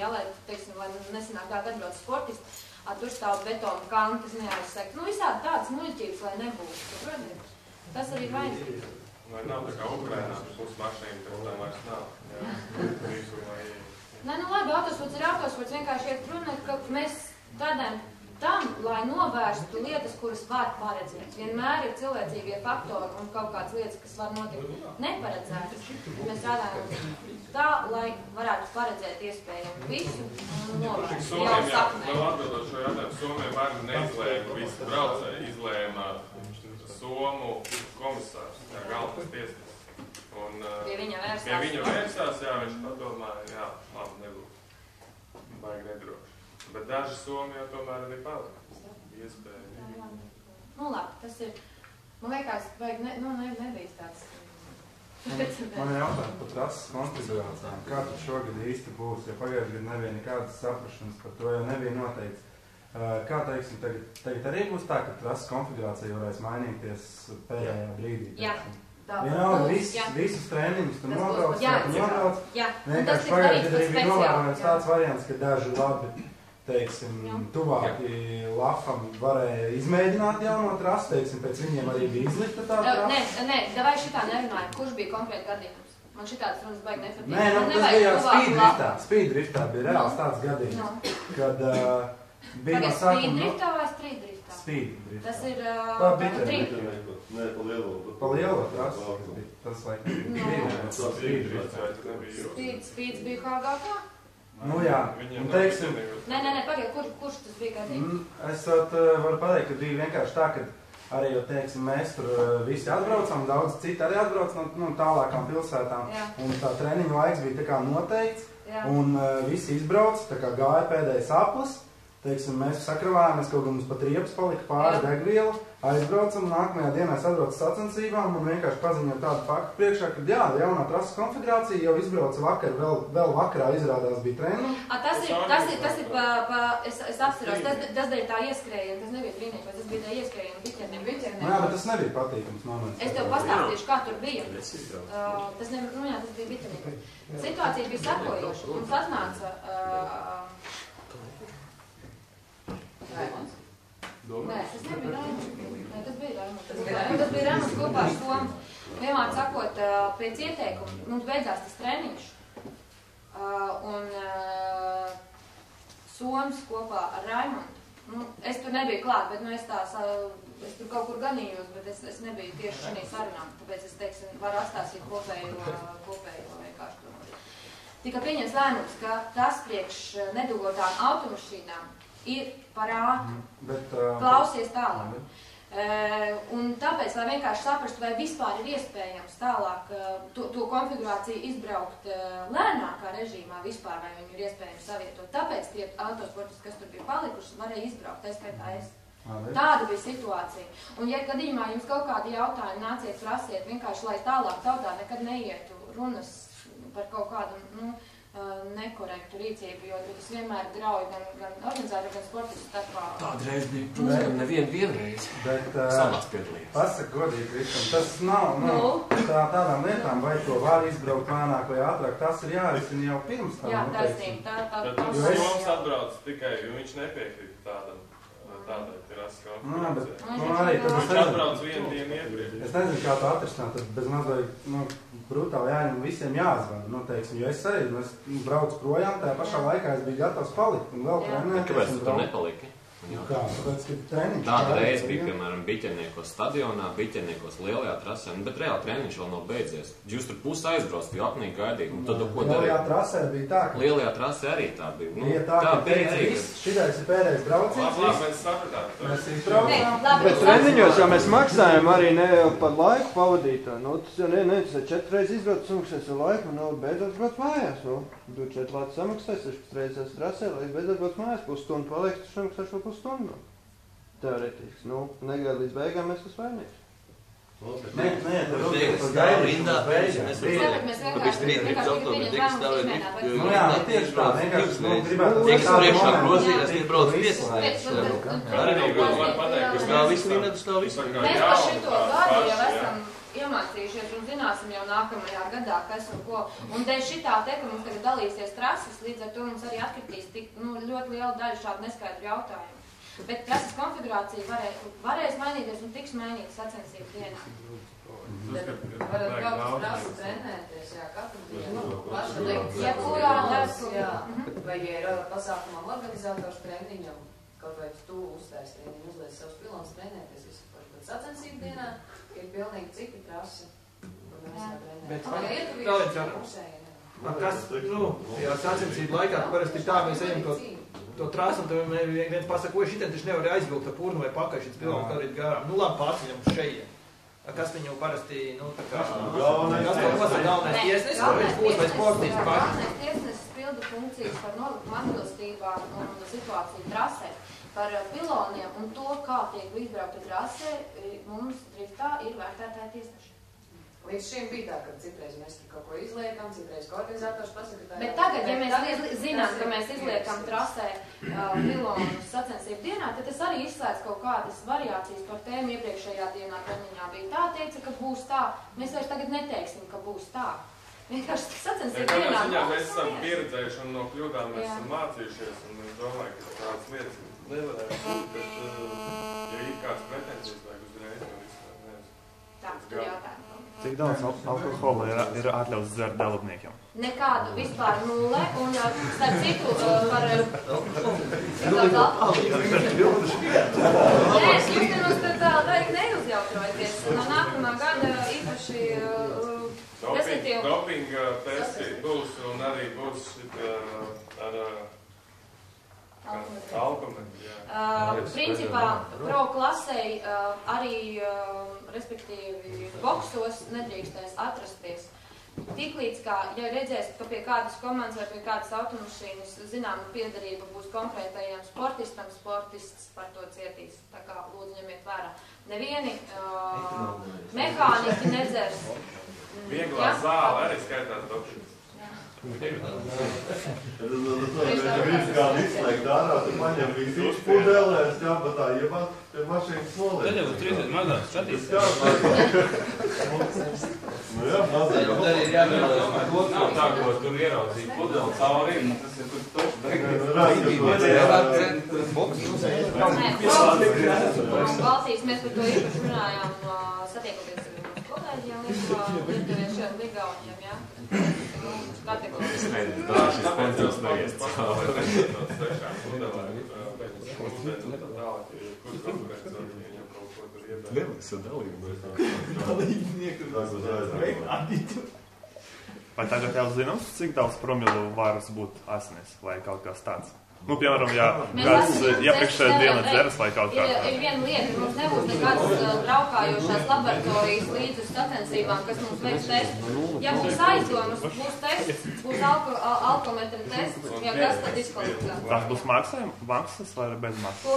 ja, lai, teiksim, lai nesanāk tā, kad atbrauc sportisti, tur stāv betona kanti, kas neaizsaka. Nu, visādi tādas muļķības, lai nebūtu. Protams, tas arī ir vajadzīgs. Vai nav tā kā Ukrainā, plus mašīna, tad tā vairs nav. Jā, visu vai... Nē, nu labi, autosports ir autosports, vienkārši iet runa, ka mēs tādēļ tam, lai novērstu lietas, kuras var paredzēt. Vienmēr ir cilvēcīgie faktori un kaut kādas lietas, kas var notikt neparedzētas. Mēs strādājam tā, lai varētu paredzēt iespējami visu un novērst jau saknē. Vēl atbildot šo jautājumu, Somija bērni neizlēma, visi braucēji izlēma Somu komisārs, kā galvenais tiesnes. Pie viņa vērsās, jā, viņš padomāja, jā, labi, nebūtu. Baigi nedroši. Bet daži Somi jau tomēr arī palika. Iespēja. Nu labi, tas ir, man liekas, nebija tāds. Man jautājums par trases konfigurācijām. Kā tad šogad īsti būs, jo pagājušajā gadā nebija nekādas saprašanas par to, jo nebija noteikts. Kā teiksim, tagad arī būs tā, ka trases konfigurācija varēs mainīties pēdējā brīdī? Jā. Vienalga, visus treniņus tu nobrauc, Jā. Vienkārši pagājušajā gadā arī bija novērojams tāds variants, ka daži labi, teiksim, tuvāki Lafam varēja izmēģināt jauno trasi, teiksim, pēc viņiem arī bija izlikta tā trasa. Nē, davai šitā nerunājam, kurš bija konkrēti gadījums? Man šitāds runas baigi nepatīk. Nē, tas bija jau speed driftā bija reāls tāds gadījums, kad bija no sākuma... Speed driftā vai street driftā? Speed driftā. Tas ir... Nē, pa lielo trasu. Tas laikam bija. Speeds bija HGK? Nu jā, un teiksim... Nē, pagaid, kurš tas bija gadījums? Es varu pateikt, ka bija vienkārši tā, ka arī, teiksim, mēs tur visi atbraucam, daudz citi arī atbrauc no tālākām pilsētām, un tā treniņu laiks bija tā kā noteikts, un visi izbrauc, tā kā gāja pēdējais aplis, teiksim, mēs sakravājāmies, kaut gan mums pat riepas palika pāri degvielu, aizbraucam, nākamajā dienā es atbraucu sacensībām un vienkārši paziņoju tādu faktu priekšā, ka jā, jaunā trases konfigurācija jau izbrauca vakar, vēl vakarā izrādās bija treniņi. Tas ir es apsveros, tas dēļ tā ieskrējiena, tas nebija trīnieki, vai tas bija tā ieskrējiena biķerniem. Jā, bet tas nebija patīkams moments. Es tev pastāstīšu, kā tur bija. Tas bija biķerniem. Situācija bija sakojoša. Mums atnāca... Raimonds? Nē, tas nebija Raimonds. Tas bija Raimonds kopā ar Somu. Vienmēr sakot, pēc ieteikuma mums beidzās tas treniņš. Un Soms kopā ar Raimondu. Es tur nebiju klāt, bet es tur kaut kur ganījos, bet es nebiju tieši šajā sarunā. Tāpēc es, teiksim, varu atstāstīt kopējo vienkārši to. Tika pieņems lēmums, ka tas priekš nedugotām automašīnām ir par ātru. Klausies tālāk. Un tāpēc, lai vienkārši saprastu, vai vispār ir iespējams tālāk to konfigurāciju izbraukt lēnākā režīmā vispār, vai viņu ir iespējams savietot. Tāpēc tie autosportisti, kas tur bija palikuši, varēja izbraukt, tā skaitā es. Tāda bija situācija. Un, ja gadījumā jums kaut kādi jautājumi nāciet prasiet, vienkārši, lai tālāk tautā nekad neietu runas par kaut kādu, nekorektu rīcību, jo tas vienmēr grauj gan organizātori, gan sportistu starpā. Tādreiz bija, protams, vienreiz. Bet, samās piedalījās. Pasaka godīgi, Kristam, tas nav, tādām lietām, vai to var izbraukt lēnāk vai ātrāk, tas ir jārisina jau pirms tam. Jā, taisnība. Tad Soms atbrauc tikai, jo viņš nepiekrīt tādai trases konfigurācijai. Viņš atbrauc vienu dienu iepriekš. Es nezinu, kā to atrisināt, tad bez mazliet, brutāli jāņem, visiem jāzvana, teiksim, jo es arī, braucu projām, tajā pašā laikā es biju gatavs palikt un vēl trenēties. Kāpēc tu tur nepaliki? Kā? Tāpēc, ka treniņš... Tāda reiz bija, piemēram, Biķerniekos stadionā, Biķerniekos lielajā trasē, bet reāli treniņš vēl nav beidzies. Jūs tur pusi aizbrauc, bija apnīgi gaidīt, un tad, ko darīt? Lielajā trasē bija tā, ka... Lielajā trasē arī tā bija. Bija tā, ka teica, šitais ir pēdējais brauciens. Labi, mēs sapratām. Mēs izbraucām. Bet treniņos jau mēs maksājam arī ne par laiku pavadītā. Tas jau tas ir 4 reizes izbrauc, samaksājas ar laiku, un beidzot brauc mājās. 4 lāti samaksājas, 16 reizes trasē, lai beidzot brauc mājās, pusstundu paliek, tu samaksāš vēl pusstundu. Teoretiski. Negaid līdz beigām mēs tas vainīgs. Nē, tas nav rindā. Mēs vienkārši pieņem lēmumus Jā, tieši tā, vienkārši gribētu... Tieks priekšā grozījās, tie brauc 5. Arī vēl var pateikt, ka stāv visu rindā, tu stāv visu. Mēs par šito gadu jau esam iemācījušies un zināsim jau nākamajā gadā, kas un ko. Un dēļ šitā te, ka mums tagad dalīsies trases, līdz ar to mums arī atkritīs ļoti liela daļa šādu neskaidru jautājumu. Bet trases konfigurācija varēs mainīties un tiks mainīta sacensību dienā. Varat kaut uz trasu trenēties, jā, katru dienu. Paša lekcija. Ja kurā darbu. Vai ja ir pasākumam organizators treniņam, kaut vai tu uztais treniņu, uzliec savus pilons trenēties visu par. Bet sacensību dienā ir pilnīgi cita trasa, kur mēs trenēties. Kas, jā, sacensību laikā parasti tā mēs ejam to trasu, un tad viens pasaka, oi, šitien taču nevar aizvilkt ar purnu vai pakaļ, šits pilons darīt garām. Nu labi, pārceļam uz šeit. Kas viņu parasti, tā kā, kas to nosaka galvenais tiesnesis, vai viņš būs vai sportists paši? Galvenais tiesnesis pilda funkcijas par nolikumu atbilstībām un situāciju trasē. Par piloniem un to, kā tiek izbraukta trasē, mums driftā ir vērtētāji tiesneši. Līdz šim bija tā, ka citreiz mēs tur kaut ko izliekam, citreiz ko organizators pasaka, tā. Bet tagad, ja mēs zinām, ka mēs izliekam trasē pilonus sacensību dienā, tad tas arī izslēdz kaut kādas variācijas par tēmu. Iepriekšējā dienā treniņā bija tā, teica, ka būs tā. Mēs vairs tagad neteiksim, ka būs tā. Vienkārši sacensību dienā. Mēs esam pieredzējuši un no kļūdām mēs esam mācījušies, un es domāju, ka tādas lietas nevarētu būt, bet, ja ir kāds pretensijas, vajag uzreiz, to visu nezinu. Tā, tur jautājumi. Cik daudz alkohola ir atļauts dzert dalībniekiem? Nekādu, vispār 0, un starp citu par... Nē, jūs mums tur tā neuzjautrojaties. No nākamā gada īpaši... Dopinga testi būs, un arī būs ar... Alkometri, jā. Principā pro klasei arī, respektīvi, boksos nedrīkstēs atrasties. Tiklīdz kā, ja redzēs, ka pie kādas komandas vai pie kādas automašīnas zināma piedarība būs konkrētajiem sportistam, sportists par to cietīs. Tā kā lūdzu ņemiet vērā. Nevieni mehāniķi nedzers. Vieglā zāle arī skaitās dopings. Tad viss kādu izslēgt ārā, tu paņem visu pudelēs, jā, bet tā, ja pie mašīnas noliek. Tad jau 30 mazāk skatīs. Nu jā, mazāk. Tad ir jāvēlēs. Nav tā, ko tur ieraudzīt pudeli cauri, tas ir tur toši Baltijas mēs par to īpaši runājām, satiekoties ar mūsu kolēģiem, lietuviešiem, ligauniem, jā. Es nezinu, tā šis pensils neies cauri. Liekas, Vai tagad jau zināms, cik daudz promilu varas būt asinīs vai kaut kas tāds? Nu, piemēram, ja kāds iepriekšējā dienā dzeras vai kaut kā. Ir viena lieta, mums nebūs nekādas braukājošās laboratorijas līdz uz sacensībām, kas mums veiks testu. Ja būs aizdomas, būs tests, būs alkometra tests, ja kas tad diskvalifikā. Tas būs maksas vai bez maksas?